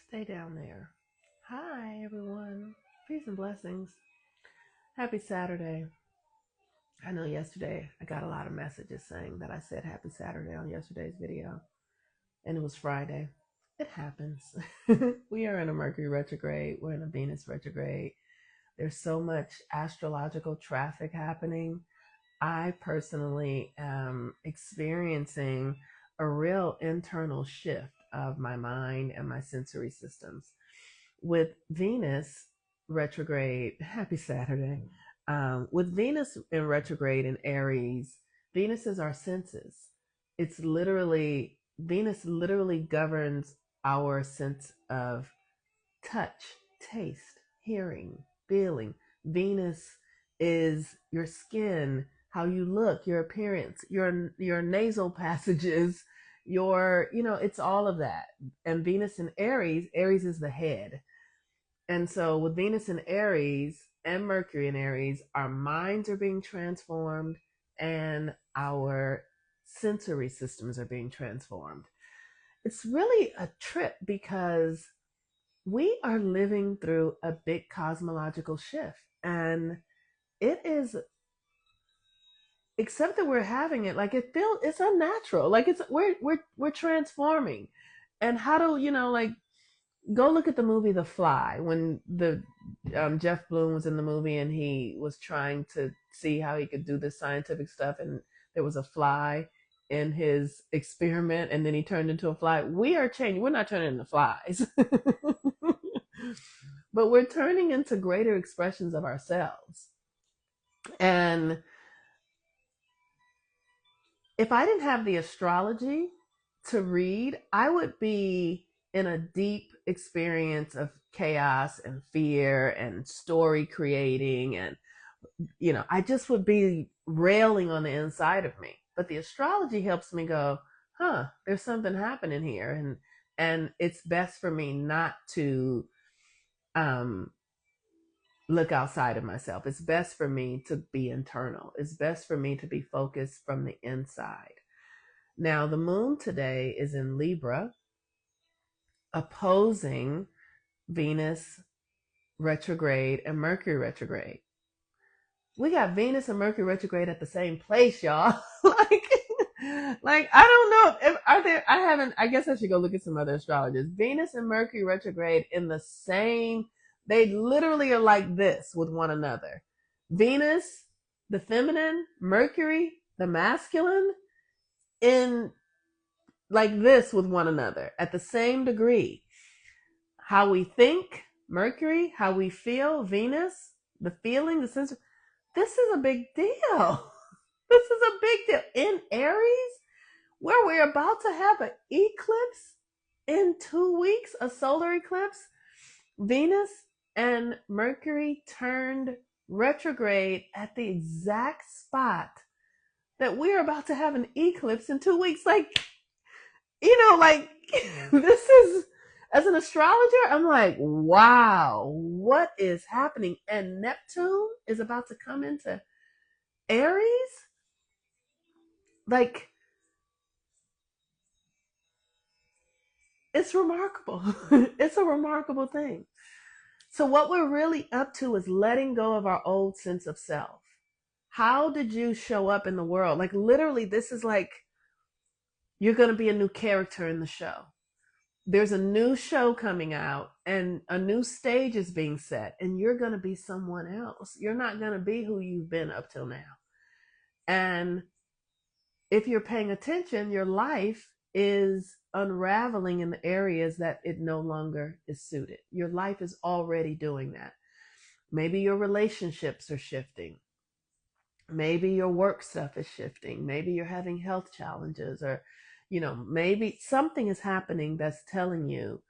Stay down there. Hi, everyone. Peace and blessings. Happy Saturday. I know yesterday I got a lot of messages saying that I said happy Saturday on yesterday's video, and it was Friday. It happens. We are in a Mercury retrograde. We're in a Venus retrograde. There's so much astrological traffic happening. I personally am experiencing a real internal shift of my mind and my sensory systems. With Venus retrograde, happy Saturday. With Venus in retrograde in Aries, Venus is our senses. Venus literally governs our sense of touch, taste, hearing, feeling. Venus is your skin, how you look, your appearance, your nasal passages, it's all of that. And Venus in Aries, Aries is the head. And so with Venus in Aries and Mercury in Aries, our minds are being transformed and our sensory systems are being transformed. It's really a trip because we are living through a big cosmological shift, and it is, except that we're having it, like it's unnatural, like we're transforming. And how do go look at the movie The Fly, when the Jeff Bloom was in the movie and he was trying to see how he could do this scientific stuff, and there was a fly in his experiment, and then he turned into a fly. We are changing. We're not turning into flies, but we're turning into greater expressions of ourselves. And if I didn't have the astrology to read, I would be in a deep experience of chaos and fear and story creating. And, I just would be railing on the inside of me. But the astrology helps me go, there's something happening here. And it's best for me not to look outside of myself. It's best for me to be internal. It's best for me to be focused from the inside. Now, the moon today is in Libra, opposing Venus retrograde and Mercury retrograde. We got Venus and Mercury retrograde at the same place, y'all. like I don't know if are there. I guess I should go look at some other astrologers. Venus and Mercury retrograde in the same. They literally are like this with one another. Venus, the feminine, Mercury, the masculine, in like this with one another at the same degree. How we think, Mercury, how we feel, Venus, the feeling, the sense. This is a big deal. This is a big deal. In Aries, where we're about to have an eclipse in 2 weeks, a solar eclipse, Venus and Mercury turned retrograde at the exact spot that we're about to have an eclipse in 2 weeks. This is, as an astrologer, I'm like, wow, what is happening? And Neptune is about to come into Aries. Like, it's remarkable. It's a remarkable thing. So what we're really up to is letting go of our old sense of self. How did you show up in the world? Like, literally, this is like, you're going to be a new character in the show. There's a new show coming out and a new stage is being set, and you're going to be someone else. You're not going to be who you've been up till now. And if you're paying attention, your life is unraveling in the areas that it no longer is suited. Your life is already doing that. Maybe your relationships are shifting. Maybe your work stuff is shifting. Maybe you're having health challenges, or, maybe something is happening that's telling you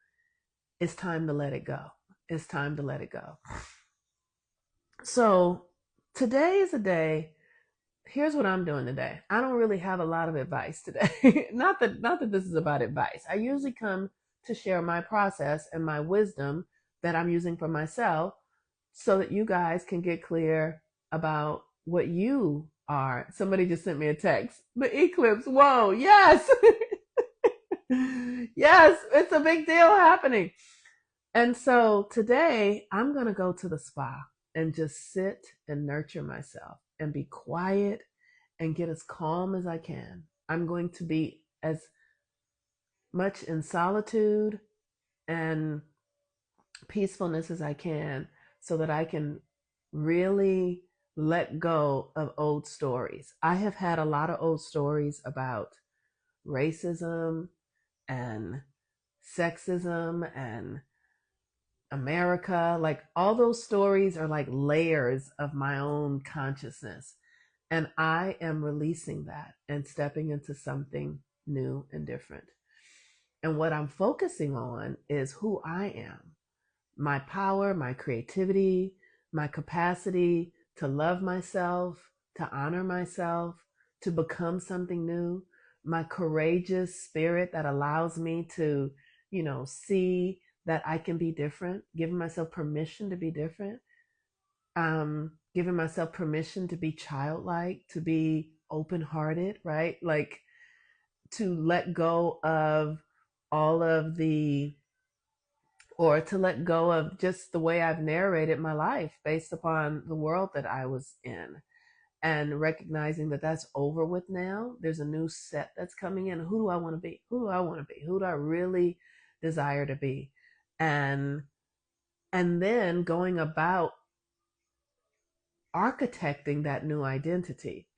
it's time to let it go. It's time to let it go. So today is a day. Here's what I'm doing today. I don't really have a lot of advice today. not that this is about advice. I usually come to share my process and my wisdom that I'm using for myself so that you guys can get clear about what you are. Somebody just sent me a text. The eclipse. Whoa. Yes. Yes. It's a big deal happening. And so today I'm going to go to the spa and just sit and nurture myself and be quiet and get as calm as I can. I'm going to be as much in solitude and peacefulness as I can so that I can really let go of old stories. I have had a lot of old stories about racism and sexism and America. Like all those stories are like layers of my own consciousness. And I am releasing that and stepping into something new and different. And what I'm focusing on is who I am, my power, my creativity, my capacity to love myself, to honor myself, to become something new, my courageous spirit that allows me to, see that I can be different, giving myself permission to be different, giving myself permission to be childlike, to be open hearted, right? Like to let go of all of the or to let go of just the way I've narrated my life based upon the world that I was in, and recognizing that that's over with now. There's a new set that's coming in. Who do I want to be? Who do I want to be? Who do I really desire to be? And then going about architecting that new identity.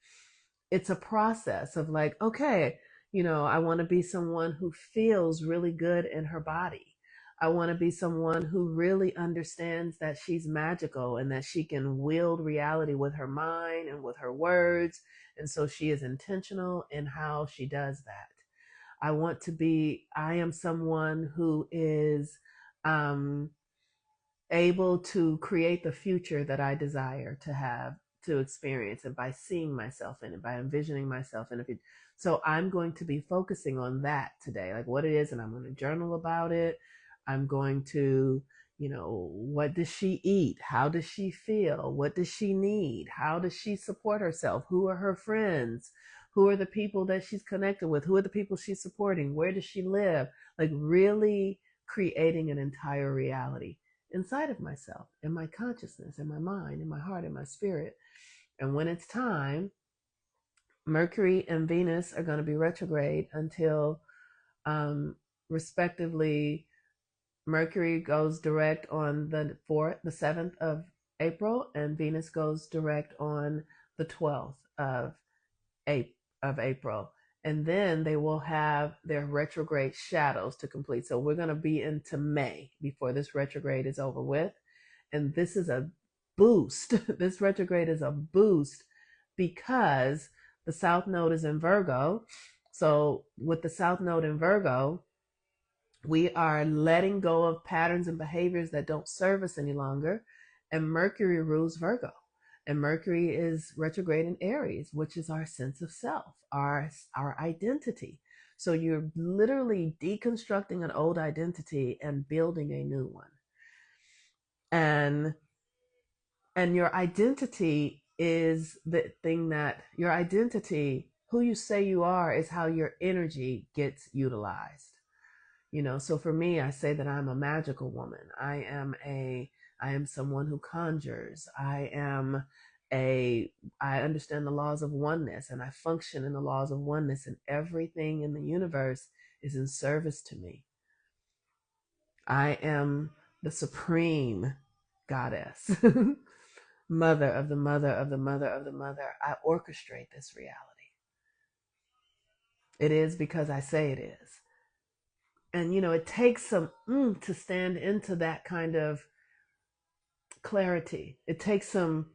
It's a process of like, okay, I want to be someone who feels really good in her body. I want to be someone who really understands that she's magical and that she can wield reality with her mind and with her words. And so she is intentional in how she does that. I am someone who is um, able to create the future that I desire to have, to experience, and by seeing myself in it, by envisioning myself in it. So I'm going to be focusing on that today, like what it is, and I'm going to journal about it. I'm going to, what does she eat? How does she feel? What does she need? How does she support herself? Who are her friends? Who are the people that she's connected with? Who are the people she's supporting? Where does she live? Like really creating an entire reality inside of myself, in my consciousness, in my mind, in my heart, in my spirit. And when it's time, Mercury and Venus are going to be retrograde until, respectively, Mercury goes direct on the 7th of April, and Venus goes direct on the 12th of April. And then they will have their retrograde shadows to complete. So we're going to be into May before this retrograde is over with. And this is a boost. This retrograde is a boost because the South Node is in Virgo. So with the South Node in Virgo, we are letting go of patterns and behaviors that don't serve us any longer. And Mercury rules Virgo. And Mercury is retrograde in Aries, which is our sense of self, our identity. So you're literally deconstructing an old identity and building a new one. And your identity is the thing that your identity, who you say you are, is how your energy gets utilized. So for me, I say that I'm a magical woman. I am someone who conjures. I understand the laws of oneness, and I function in the laws of oneness, and everything in the universe is in service to me. I am the supreme goddess, mother of the mother of the mother of the mother. I orchestrate this reality. It is because I say it is. And, it takes some to stand into that kind of clarity. It takes some,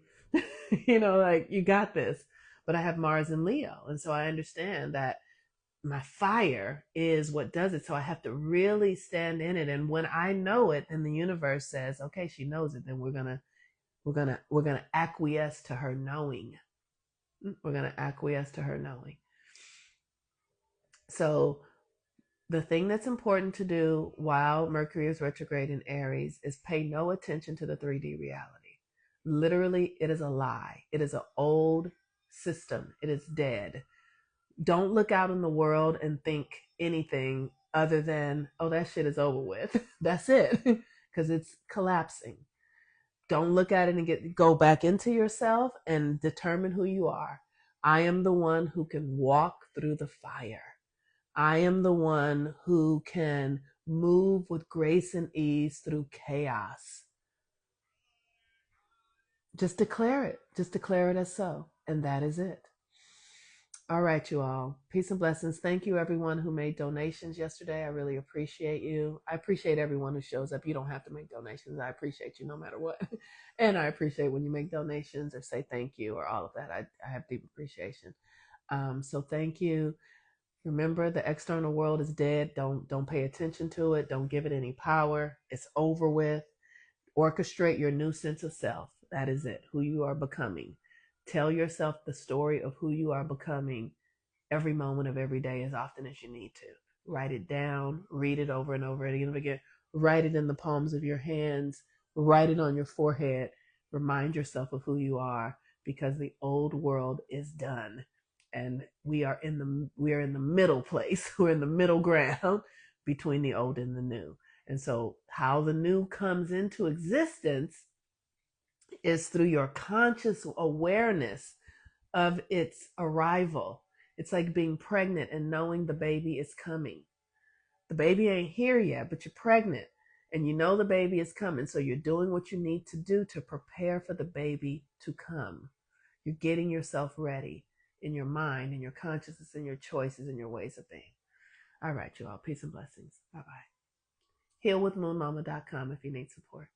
like, you got this. But I have Mars in Leo. And so I understand that my fire is what does it. So I have to really stand in it. And when I know it, then the universe says, okay, she knows it. Then we're going to acquiesce to her knowing. We're going to acquiesce to her knowing. So the thing that's important to do while Mercury is retrograde in Aries is pay no attention to the 3D reality. Literally, it is a lie. It is an old system. It is dead. Don't look out in the world and think anything other than, oh, that shit is over with. That's it. because it's collapsing. Don't look at it and go back into yourself and determine who you are. I am the one who can walk through the fire. I am the one who can move with grace and ease through chaos. Just declare it. Just declare it as so. And that is it. All right, you all. Peace and blessings. Thank you, everyone who made donations yesterday. I really appreciate you. I appreciate everyone who shows up. You don't have to make donations. I appreciate you no matter what. And I appreciate when you make donations or say thank you or all of that. I have deep appreciation. So thank you. Remember, the external world is dead. Don't pay attention to it. Don't give it any power. It's over with. Orchestrate your new sense of self. That is it. Who you are becoming. Tell yourself the story of who you are becoming every moment of every day as often as you need to. Write it down, read it over and over again and again. Write it in the palms of your hands, write it on your forehead. Remind yourself of who you are, because the old world is done. And we are in the middle place. We're in the middle ground between the old and the new. And so how the new comes into existence is through your conscious awareness of its arrival. It's like being pregnant and knowing the baby is coming. The baby ain't here yet, but you're pregnant and you know the baby is coming. So you're doing what you need to do to prepare for the baby to come. You're getting yourself ready in your mind, in your consciousness, in your choices, in your ways of being. All right, you all. Peace and blessings. Bye-bye. Healwithmoonmama.com if you need support.